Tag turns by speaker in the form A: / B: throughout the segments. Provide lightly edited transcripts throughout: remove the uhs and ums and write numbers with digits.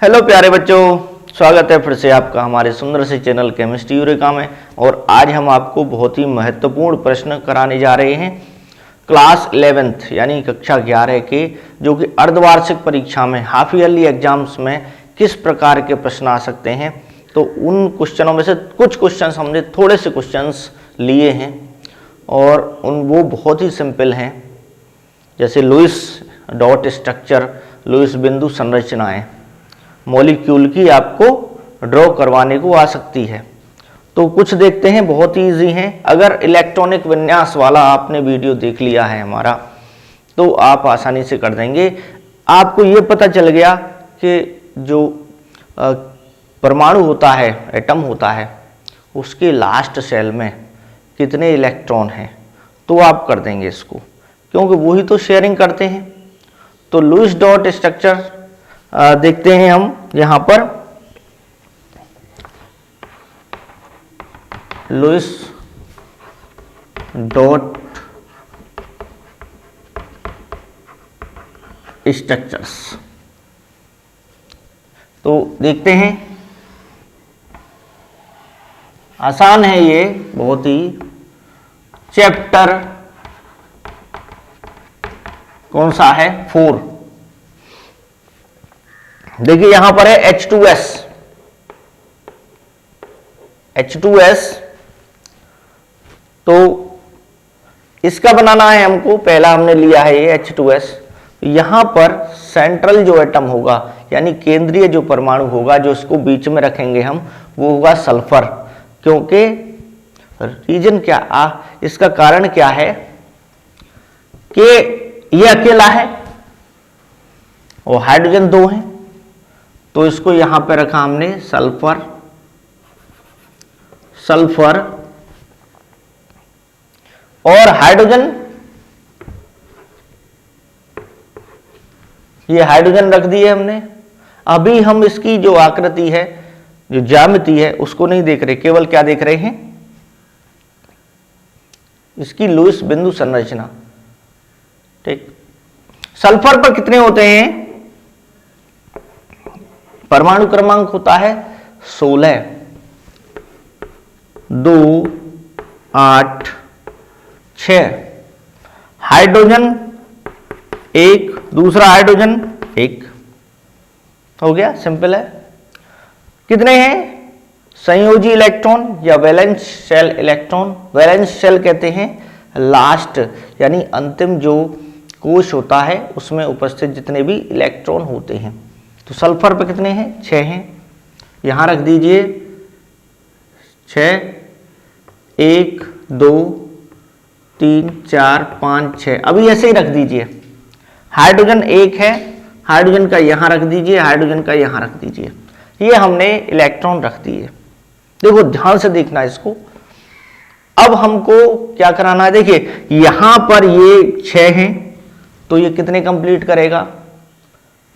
A: Hello प्यारे बच्चों, स्वागत है फिर से आपका हमारे सुंदर से चैनल केमिस्ट्री यूरेका में। और आज हम आपको बहुत ही महत्वपूर्ण प्रश्न कराने जा रहे हैं क्लास 11th यानी कक्षा 11 के, जो कि अर्धवार्षिक परीक्षा में हाफ ईयरली एग्जाम्स में किस प्रकार के प्रश्न आ सकते हैं। तो उन क्वेश्चनों में से कुछ क्वेश्चंस हमने थोड़े से क्वेश्चंस लिए हैं और वो बहुत ही सिंपल हैं, जैसे लुईस डॉट स्ट्रक्चर, लुईस बिंदु संरचनाएं, मॉलिक्यूल की आपको ड्रॉ करवाने को आ सकती है। तो कुछ देखते हैं, बहुत ही ईजी हैं। अगर इलेक्ट्रॉनिक विन्यास वाला आपने वीडियो देख लिया है हमारा, तो आप आसानी से कर देंगे। आपको ये पता चल गया कि जो परमाणु होता है, एटम होता है, उसके लास्ट शेल में कितने इलेक्ट्रॉन हैं, तो आप कर देंगे इसको, क्योंकि वही तो शेयरिंग करते हैं। तो लुईस डॉट स्ट्रक्चर देखते हैं हम यहां पर। लुईस डॉट स्ट्रक्चर्स, तो देखते हैं, आसान है ये बहुत ही। चैप्टर कौन सा है? 4। देखिए यहां पर है H2S। H2S, तो इसका बनाना है हमको। पहला हमने लिया है ये H2S। यहां पर सेंट्रल जो एटम होगा, यानी केंद्रीय जो परमाणु होगा, जो इसको बीच में रखेंगे हम, वो होगा सल्फर। क्योंकि रीजन क्या इसका कारण क्या है कि ये अकेला है और हाइड्रोजन 2 है, तो इसको यहां पे रखा हमने सल्फर। सल्फर और हाइड्रोजन, ये हाइड्रोजन रख दिए हमने। अभी हम इसकी जो आकृति है, जो ज्यामिति है, उसको नहीं देख रहे, केवल क्या देख रहे हैं? इसकी लुईस बिंदु संरचना। ठीक, सल्फर पर कितने होते हैं? परमाणु क्रमांक होता है 16, 2, 8, 6। हाइड्रोजन 1, दूसरा हाइड्रोजन 1, हो गया, सिंपल है। कितने हैं? संयोजी इलेक्ट्रॉन या valence shell electron. Valence shell कहते हैं लास्ट, यानी अंतिम जो कोश होता है उसमें उपस्थित जितने भी इलेक्ट्रॉन होते हैं। तो सल्फर पे कितने हैं? 6 हैं। यहां रख दीजिए 6, 1, 2, 3, 4, 5, 6। अभी ऐसे ही रख दीजिए। हाइड्रोजन 1 है, हाइड्रोजन का यहां रख दीजिए, हाइड्रोजन का यहां रख दीजिए। ये हमने इलेक्ट्रॉन रख दिए। देखो ध्यान से देखना इसको। अब हमको क्या कराना है? देखिए यहां पर ये 6 हैं, तो ये कितने कंप्लीट करेगा?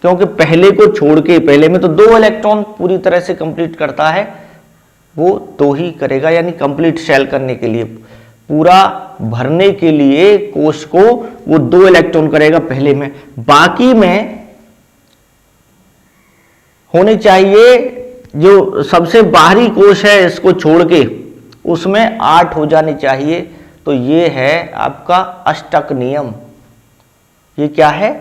A: क्योंकि पहले को छोड़ के, पहले में तो 2 इलेक्ट्रॉन पूरी तरह से कंप्लीट करता है, वो 2 ही करेगा। यानी कंप्लीट शेल करने के लिए, पूरा भरने के लिए कोश को वो 2 इलेक्ट्रॉन करेगा पहले में। बाकी में होने चाहिए, जो सबसे बाहरी कोश है इसको छोड़ के, उसमें 8 हो जाने चाहिए। तो ये है आपका अष्टक नियम। ये क्या है?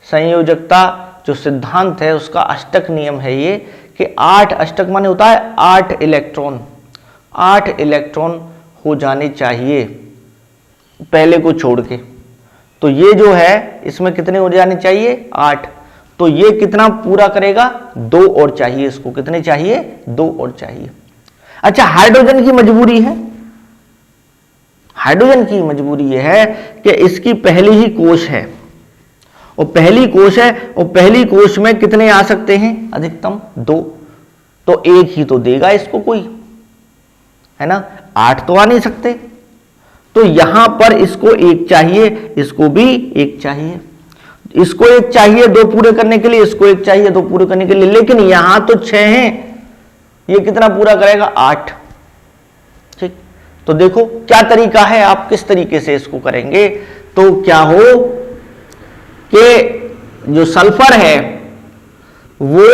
A: संयोजकता जो सिद्धांत है उसका अष्टक नियम है ये, कि 8 अष्टक माने होता है 8 इलेक्ट्रॉन। 8 इलेक्ट्रॉन हो जाने चाहिए पहले को छोड़ के। तो ये जो है इसमें कितने हो जाने चाहिए? 8। तो ये कितना पूरा करेगा? 2 और चाहिए इसको। कितने चाहिए? 2 और चाहिए। अच्छा, हाइड्रोजन की मजबूरी है। हाइड्रोजन की मजबूरी यह है कि इसकी पहली ही कोश है, और पहली कोश है, और पहली कोश में कितने आ सकते हैं? अधिकतम 2। तो 1 ही तो देगा इसको कोई, है ना? 8 तो आ नहीं सकते। तो यहां पर इसको 1 चाहिए, इसको भी 1 चाहिए, इसको 1 चाहिए 2 पूरे करने के लिए, इसको 1 चाहिए 2 पूरे करने के लिए। लेकिन यहां तो 6 हैं, ये कितना पूरा करेगा? 8। ठीक, तो देखो क्या तरीका है, आप किस तरीके से इसको करेंगे तो क्या हो कि जो सल्फर है वो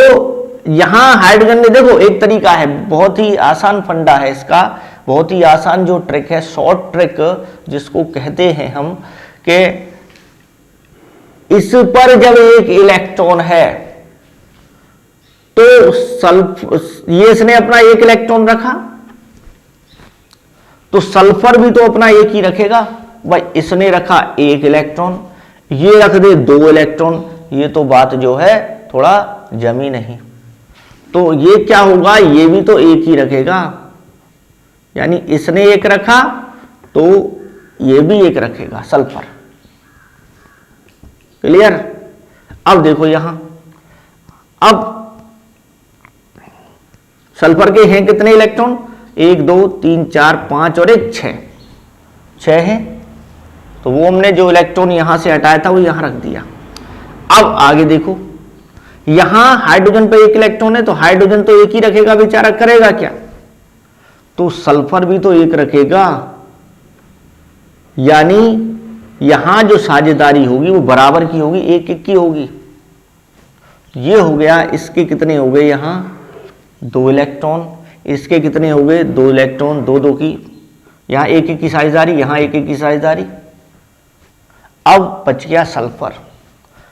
A: यहां हाइड्रोजन में, देखो एक तरीका है, बहुत ही आसान फंडा है इसका, बहुत ही आसान जो ट्रिक है, शॉर्ट ट्रिक जिसको कहते हैं हम, कि इस पर जब एक इलेक्ट्रॉन है तो ये इसने अपना एक इलेक्ट्रॉन रखा तो सल्फर भी तो अपना एक ही रखेगा। भाई इसने रखा एक इलेक्ट्रॉन, ये रख दे 2 इलेक्ट्रॉन, ये तो बात जो है थोड़ा जमी नहीं। तो ये क्या होगा, ये भी तो एक ही रखेगा, यानी इसने एक रखा तो ये भी एक रखेगा सल्फर। क्लियर? अब देखो यहां, अब सल्फर के हैं कितने इलेक्ट्रॉन, 1 2 3 4 5 और 1 6 है। तो वो हमने जो इलेक्ट्रॉन यहां से हटाया था वो यहां रख दिया। अब आगे देखो, यहां हाइड्रोजन पे एक इलेक्ट्रॉन है तो हाइड्रोजन तो एक ही रखेगा बेचारा, करेगा क्या, तो सल्फर भी तो एक रखेगा, यानी यहां जो साझेदारी होगी वो बराबर की होगी, एक एक की होगी। ये हो गया, इसके कितने हो गए यहां 2 इलेक्ट्रॉन, इसके कितने हो गए 2 इलेक्ट्रॉन, 2 2 की, यहां एक एक की साझेदारी, यहां एक एक की साझेदारी। अब बच गया सल्फर।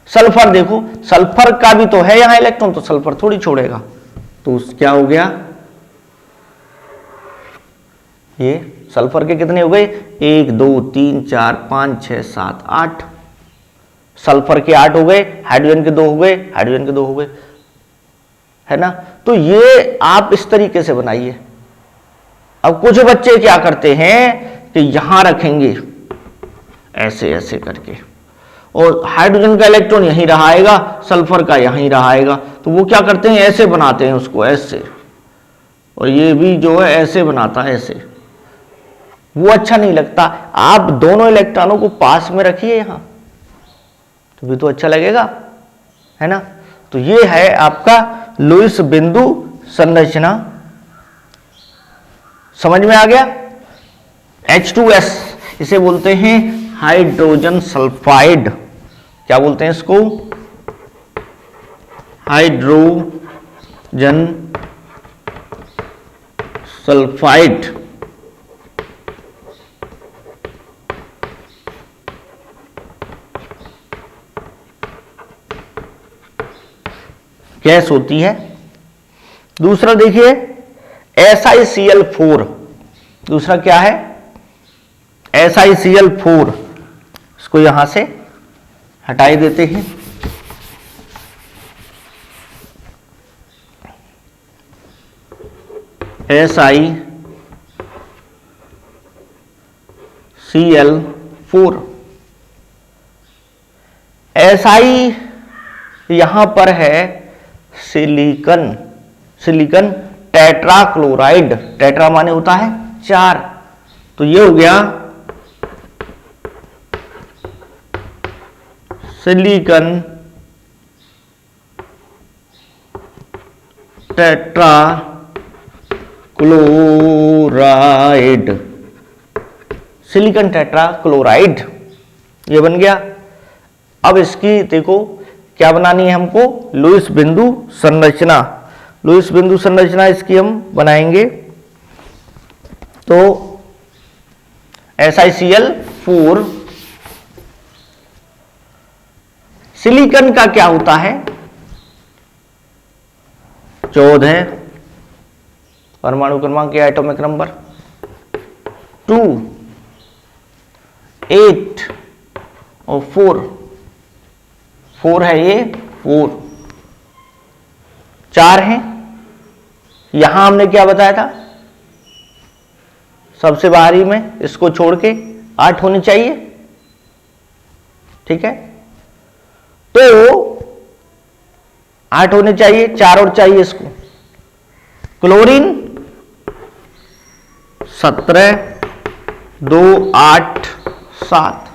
A: सल्फर देखो, सल्फर का भी तो है यहां इलेक्ट्रॉन, तो सल्फर थोड़ी छोड़ेगा, तो क्या हो गया, ये सल्फर के कितने हो गए 1 2 3 4 5 6 7 8, सल्फर के 8 हो गए, हाइड्रोजन के 2 हो गए, हाइड्रोजन के 2 हो गए, है ना। तो ये आप इस तरीके से बनाइए। अब कुछ बच्चे क्या करते हैं कि यहां रखेंगे ऐसे ऐसे करके, और हाइड्रोजन का इलेक्ट्रॉन यहीं रहाएगा, सल्फर का यहीं रहाएगा, तो वो क्या करते हैं ऐसे बनाते हैं उसको, ऐसे, और ये भी जो है ऐसे बनाता है ऐसे, वो अच्छा नहीं लगता। आप दोनों इलेक्ट्रॉनों को पास में रखिए यहां, तो भी तो अच्छा लगेगा, है ना। तो ये है आपका लुईस बिंदु संरचना, समझ में आ गया। H2S इसे बोलते हैं हाइड्रोजन सल्फाइड, क्या बोलते हैं इसको, हाइड्रोजन सल्फाइड। गैस होती है। दूसरा देखिए SiCl4, दूसरा क्या है SiCl4, इसको यहां से हटाई देते हैं। SiCl4, Si यहां पर है सिलिकन, सिलिकन टेट्राक्लोराइड, टेट्रा माने होता है 4, तो ये हो गया सिलिकन टेट्राक्लोराइड, सिलिकन टेट्राक्लोराइड ये बन गया। अब इसकी देखो क्या बनानी है हमको, लुईस बिंदु संरचना, लुईस बिंदु संरचना इसकी हम बनाएंगे। तो SiCl4, सिलिकन का क्या होता है 14, परमाणु क्रमांक या एटॉमिक नंबर 2 8 और 4 है, ये 4 है। यहां हमने क्या बताया था, सबसे बाहरी में इसको छोड़ के 8 होनी चाहिए, ठीक है, तो 8 होने चाहिए, 4 और चाहिए इसको। क्लोरीन 17 2 8 7,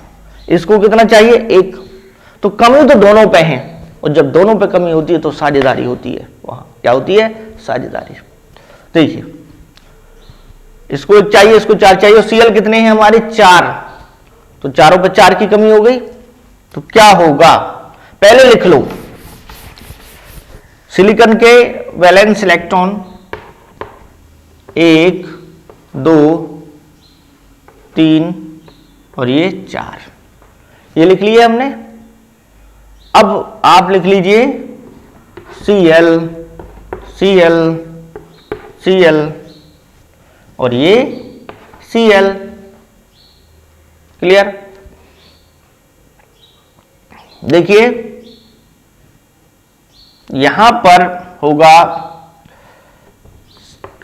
A: इसको कितना चाहिए 1, तो कमी तो दोनों पे है, और जब दोनों पे कमी होती है तो साझेदारी होती है, वहां क्या होती है साझेदारी। देखिए इसको एक चाहिए, इसको 4 चाहिए, और Cl कितने हैं हमारे 4, तो चारों पे 4 की कमी हो गई। तो क्या होगा, पहले लिख लो, सिलिकॉन के वैलेंस इलेक्ट्रॉन 1 2 3 और ये 4, ये लिख लिए हमने। अब आप लिख लीजिए Cl Cl Cl और ये Cl, क्लियर। देखिए यहां पर होगा,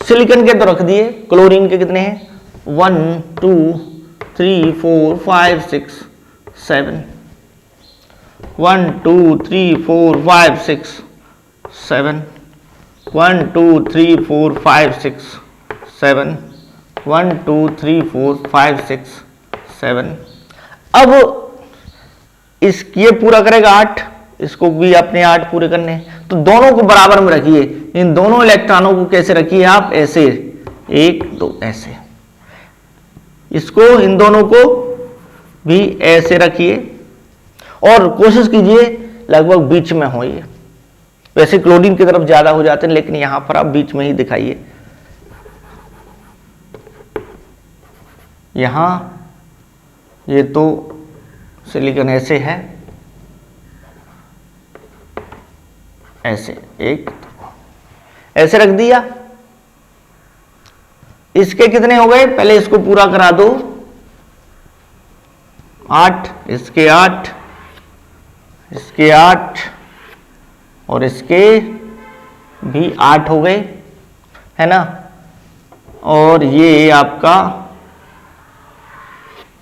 A: सिलिकॉन के तो रख दिए, क्लोरीन के कितने हैं 1 2 3 4 5 6 7, 1 2 3 4 5 6 7, 1 2 3 4 5 6 7, 1 2 3 4 5 6 7। अब इस ये पूरा करेगा 8, इसको भी अपने 8 पूरे करने हैं, तो दोनों को बराबर में रखिए। इन दोनों इलेक्ट्रॉनों को कैसे रखिए आप, ऐसे 1 2 ऐसे, इसको इन दोनों को भी ऐसे रखिए और कोशिश कीजिए लगभग बीच में हो। ये वैसे क्लोरीन की तरफ ज्यादा हो जाते हैं, लेकिन यहां पर आप बीच में ही दिखाइए। यहां ये तो सिलिकॉन ऐसे है, ऐसे 1 ऐसे रख दिया। इसके कितने हो गए, पहले इसको पूरा करा दो, 8, इसके 8, इसके 8 और इसके भी 8 हो गए, है ना। और ये आपका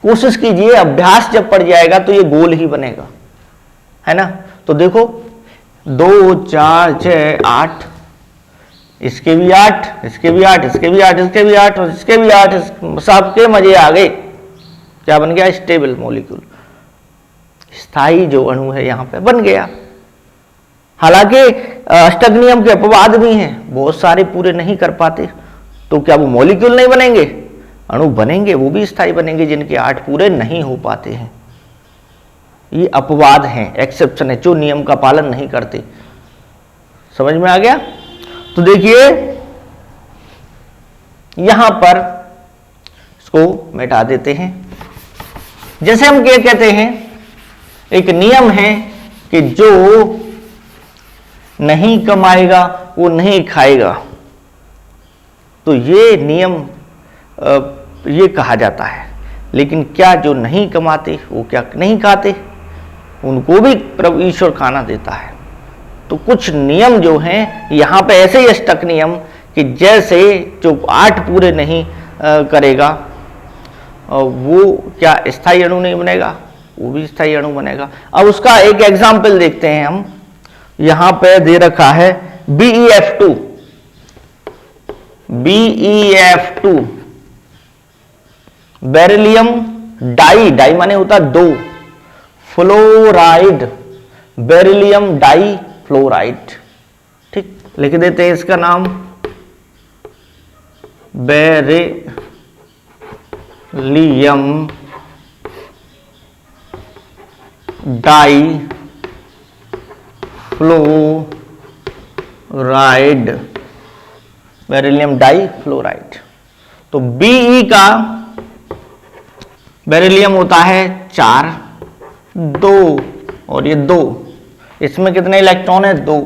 A: कोशिश कीजिए, अभ्यास जब पड़ जाएगा तो ये गोल ही बनेगा, है ना। तो देखो 2 4 6 8, इसके भी 8, इसके भी 8, इसके भी 8, इसके भी 8 और इसके भी 8, सबके मजे आ गए। क्या बन गया, स्टेबल मॉलिक्यूल, स्थायी जो अणु है यहां पे बन गया। हालांकि अष्टक नियम के अपवाद भी हैं, बहुत सारे पूरे नहीं कर पाते, तो क्या वो मॉलिक्यूल नहीं बनेंगे, अणु बनेंगे, वो भी स्थायी बनेंगे जिनके 8 पूरे नहीं हो पाते हैं। ये अपवाद हैं, एक्सेप्शन है, जो नियम का पालन नहीं करते। समझ में आ गया। तो देखिए यहां पर इसको मिटा देते हैं। जैसे हम क्या कहते हैं, एक नियम है कि जो नहीं कमाएगा वो नहीं खाएगा, तो ये नियम ये कहा जाता है। लेकिन क्या जो नहीं कमाते वो क्या नहीं खाते, उनको भी प्रभु ईश्वर खाना देता है। तो कुछ नियम जो हैं यहां पे ऐसे ही अष्टक नियम कि जैसे जो 8 पूरे नहीं करेगा वो क्या स्थायी अणु नहीं बनेगा, वो भी स्थायी अणु बनेगा। अब उसका एक एग्जाम्पल देखते हैं हम। यहां पे दे रखा है BeF2, BeF2 beryllium die, die माने होता 2, फ्लोराइड, बेरिलियम डाई फ्लोराइड, ठीक, लिख देते हैं इसका नाम beryllium difluoride, beryllium difluoride. तो Be का बेरिलियम होता है 4, 2 और ये 2, इसमें कितने इलेक्ट्रॉन है, 2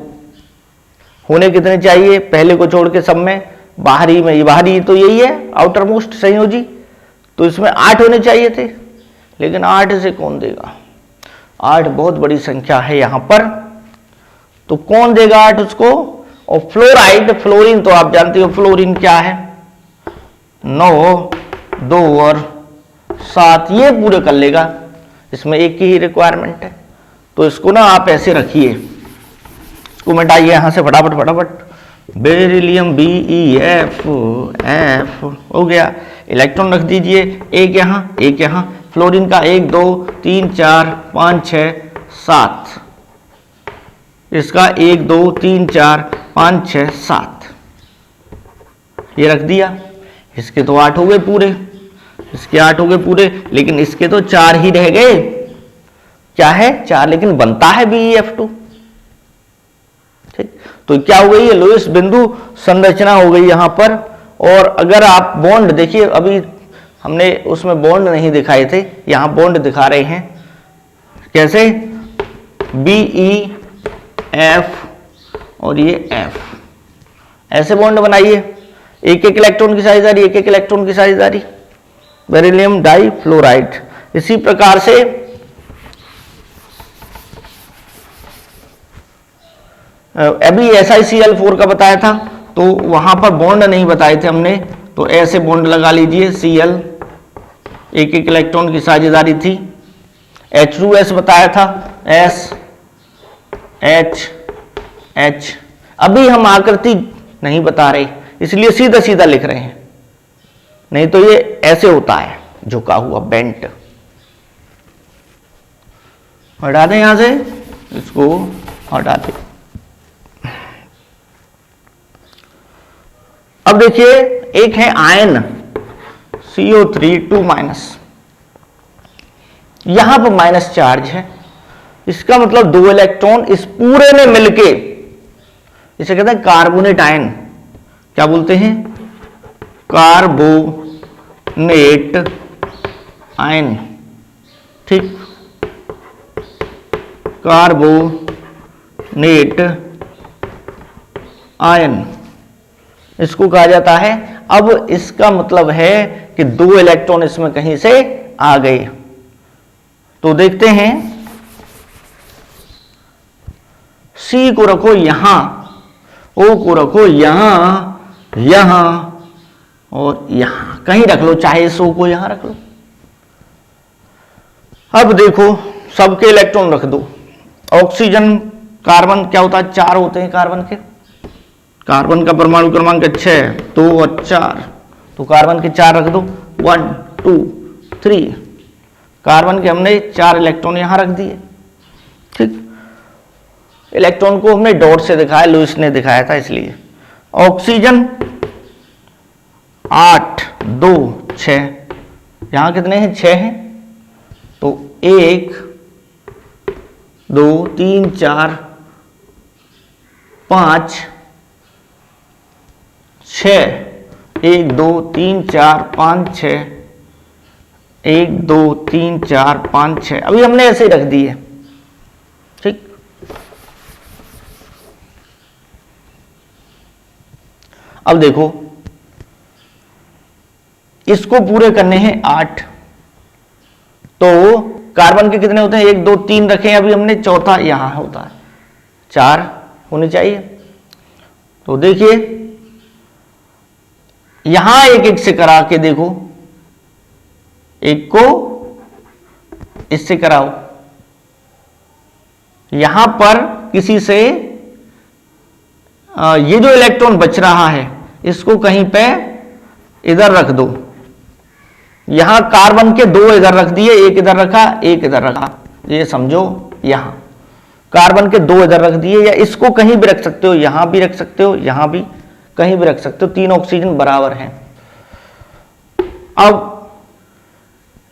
A: होने कितने चाहिए, पहले को छोड़ के सब में बाहरी में, ये बाहरी तो यही है आउटर मोस्ट संयोजी, तो इसमें 8 होने चाहिए थे, लेकिन 8 से कौन देगा, 8 बहुत बड़ी संख्या है यहां पर, तो कौन देगा 8 उसको। और फ्लोराइड, फ्लोरीन तो आप जानते हो फ्लोरीन क्या है, 9 2 और 7 ये पूरे कर लेगा, इसमें एक की ही रिक्वायरमेंट है। तो इसको ना आप ऐसे रखिए, इसको मिटाइए यहां से फटाफट फटाफट, बेरिलियम BeF हो गया, इलेक्ट्रॉन रख दीजिए, एक यहां, फ्लोरीन का 1 2 3 4 5 6 7, इसका 1 2 3 4 5 6 7 ये रख दिया। इसके तो 8 हो गए पूरे, इसके 8 हो गए पूरे, लेकिन इसके तो 4 ही रह गए। क्या है? 4, लेकिन बनता है BeF2। ठीक, तो क्या हो गई? ये लुईस बिंदु संरचना हो गई यहां पर। और अगर आप बॉन्ड देखिए, अभी हमने उसमें बॉन्ड नहीं दिखाए थे, यहां बॉन्ड दिखा रहे हैं। कैसे? BeF और ये F, ऐसे बॉन्ड बनाइए। एक एक इलेक्ट्रॉन की साझेदारी, एक एक इलेक्ट्रॉन की साझेदारी, बेरिलियम डाइफ्लोराइड। इसी प्रकार से अभी SiCl4 का बताया था, तो वहां पर बॉन्ड नहीं बताए थे हमने, तो ऐसे बॉन्ड लगा लीजिए। Cl, एक एक इलेक्ट्रॉन की साझेदारी थी। H2S बताया था, S H H। अभी हम आकृति नहीं बता रहे, इसलिए सीधा सीधा लिख रहे हैं, नहीं तो ये ऐसे होता है, झुका हुआ, बेंट। हटा दें यहां से, इसको हटा दें। अब देखिए, एक है आयन CO3 2-, यहां पर माइनस चार्ज है। इसका मतलब 2 इलेक्ट्रॉन इस पूरे में मिलके, इसे कहते हैं कार्बोनेट आयन। क्या बोलते हैं? Carbonate ion. ठीक, कार्बोनेट आयन इसको कहा जाता है। अब इसका मतलब है कि 2 इलेक्ट्रॉन इसमें कहीं से आ गए। तो देखते हैं, C को रखो यहां, O को रखो यहां, यहां और यहां, कहीं रख लो, चाहे इस O को यहां रख लो। अब देखो, सबके इलेक्ट्रॉन रख दो। ऑक्सीजन, कार्बन क्या होता है? 4 होते हैं कार्बन के। कार्बन का परमाणु क्रमांक 6, 2 और 4, तो कार्बन के 4 रख दो। 1 2 3, कार्बन के हमने 4 इलेक्ट्रॉन यहां रख दिए। ठीक, इलेक्ट्रॉन को हमने डॉट से दिखाया, लुईस ने दिखाया था इसलिए। ऑक्सीजन 8 2 6, यहां कितने हैं? 6 हैं, तो 1 2 3 4 5 6, 1 2 3 4 5 6, 1 2 3 4 5 6, अभी हमने ऐसे ही रख दी है। ठीक, अब देखो, इसको पूरे करने हैं 8, तो कार्बन के कितने होते हैं? 1 2 3 रखे, अभी हमने चौथा यहां होता है, 4 होने चाहिए। तो देखिए, यहां एक एक से करा के देखो, एक को इससे कराओ, यहां पर किसी से ये जो इलेक्ट्रॉन बच रहा है इसको कहीं पे इधर रख दो। यहां कार्बन के 2 इधर रख दिए, एक इधर रखा, एक इधर रखा, ये समझो। यहां कार्बन के 2 इधर रख दिए, या इसको कहीं भी रख सकते हो, यहां भी रख सकते हो, यहां भी, कहीं भी रख सकते हो। 3 ऑक्सीजन बराबर हैं। अब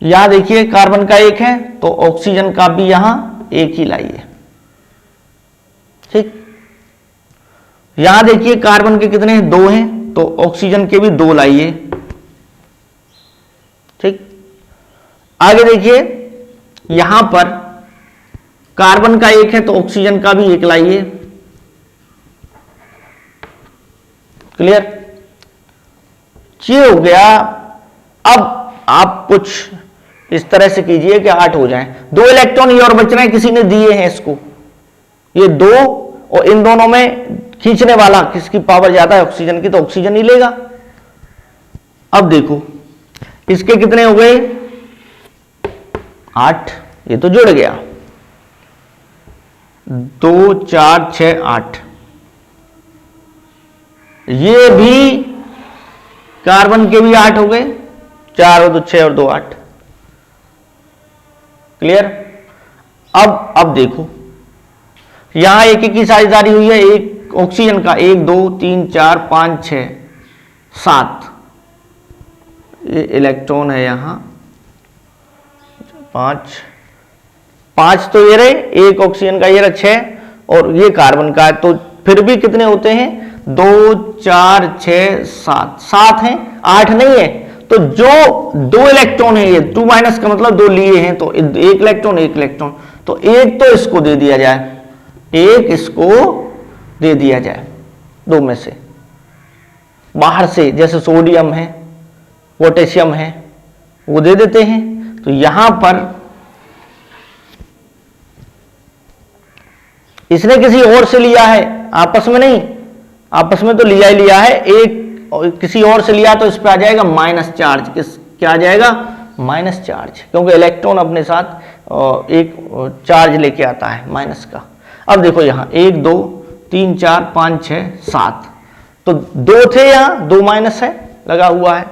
A: यहां देखिए, कार्बन का 1 है, तो ऑक्सीजन का भी यहां 1 ही लाइए। ठीक, यहां देखिए, कार्बन के कितने हैं? 2 हैं, तो ऑक्सीजन के भी 2 लाइए। ठीक, आगे देखिए, यहां पर कार्बन का 1 है, तो ऑक्सीजन का भी 1 लाइए। क्लियर? ये हो गया। अब आप कुछ इस तरह से कीजिए कि 8 हो जाए। 2 इलेक्ट्रॉन ये और बच रहे हैं, किसी ने दिए हैं इसको, ये 2, और इन दोनों में खींचने वाला किसकी पावर ज्यादा है? ऑक्सीजन की, तो ऑक्सीजन ही लेगा। अब देखो, इसके कितने हो गए? 8, ये तो जुड़ गया। 2 4 6 8, ये भी कार्बन के भी 8 हो गए, 4 और 2 6 और 2 8। क्लियर? अब देखो, यहां एक एक की साझेदारी हुई है। एक ऑक्सीजन का 1 2 3 4 5 6 7, ये इलेक्ट्रॉन है यहाँ 5 तो ये रहे, एक ऑक्सीजन का ये रहा 6 और ये कार्बन का है, तो फिर भी कितने होते हैं 2 4 6 7 हैं, 8 नहीं है। तो जो 2 इलेक्ट्रॉन है, ये 2 माइनस का मतलब 2 लिए हैं, तो 1 इलेक्ट्रॉन, तो एक तो इसको दे दिया जाए, एक इसको दे दिया जाए 2 में से बाहर से, जैसे सोडियम है पोटेशियम है वो दे देते हैं। तो यहां पर इसने किसी और से लिया है, आपस में नहीं, आपस में तो लिया ही लिया है, एक किसी और से लिया तो इस पे आ जाएगा माइनस चार्ज। क्या आ जाएगा माइनस चार्ज, क्योंकि इलेक्ट्रॉन अपने साथ एक चार्ज लेके आता है माइनस का। अब देखो यहां 1 2 3 4 5 6 7, तो 2 थे, यहां 2 माइनस है लगा हुआ है,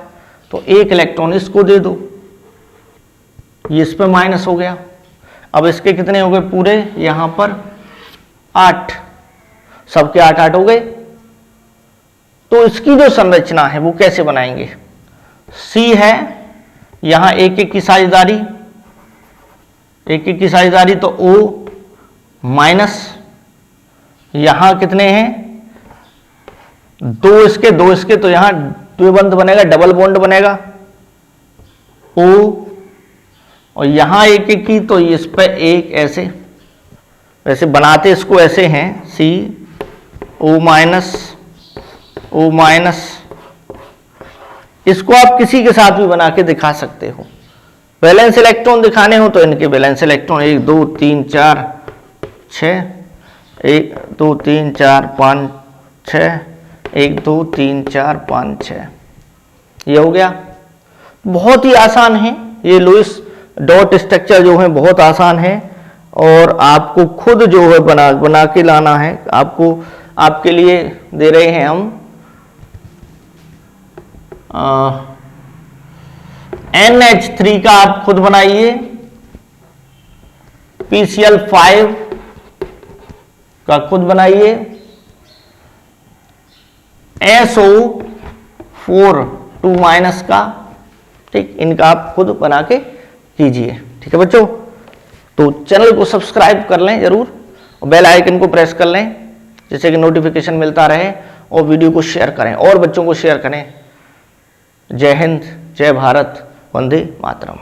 A: तो 1 इलेक्ट्रॉन इसको दे दो, ये इस पे माइनस हो गया। अब इसके कितने हो गए पूरे, यहां पर 8, सबके 8 हो गए। तो इसकी जो संरचना है वो कैसे बनाएंगे, C है यहां 1 की साझेदारी, 1 की साझेदारी, तो O माइनस, यहां कितने हैं 2 इसके, तो यहां द्विबंध बनेगा, डबल बॉन्ड बनेगा O, और यहां 1 की, तो इस पे एक ऐसे, वैसे बनाते इसको ऐसे हैं C O माइनस, इसको आप किसी के साथ भी बना के दिखा सकते हो। वैलेंस इलेक्ट्रॉन दिखाने हो तो इनके वैलेंस इलेक्ट्रॉन 1 2 3 4 6, 1 2 3 4 5 6, 1 2 3 4 5 6, ये हो गया। बहुत ही आसान है ये लुईस डॉट स्ट्रक्चर जो है, बहुत आसान है, और आपको खुद जो है बना के लाना है। आपके लिए दे रहे हैं हम NH3 का आप खुद बनाइए, PCl5 का खुद बनाइए, SO4 2 माइनस का, ठीक, इनका आप खुद बना के कीजिए। ठीक है बच्चों, तो चैनल को सब्सक्राइब कर लें जरूर, और बेल आइकन को प्रेस कर लें जिससे कि नोटिफिकेशन मिलता रहे, और वीडियो को शेयर करें और बच्चों को शेयर करें। जय हिंद, जय भारत, वंदे मातरम।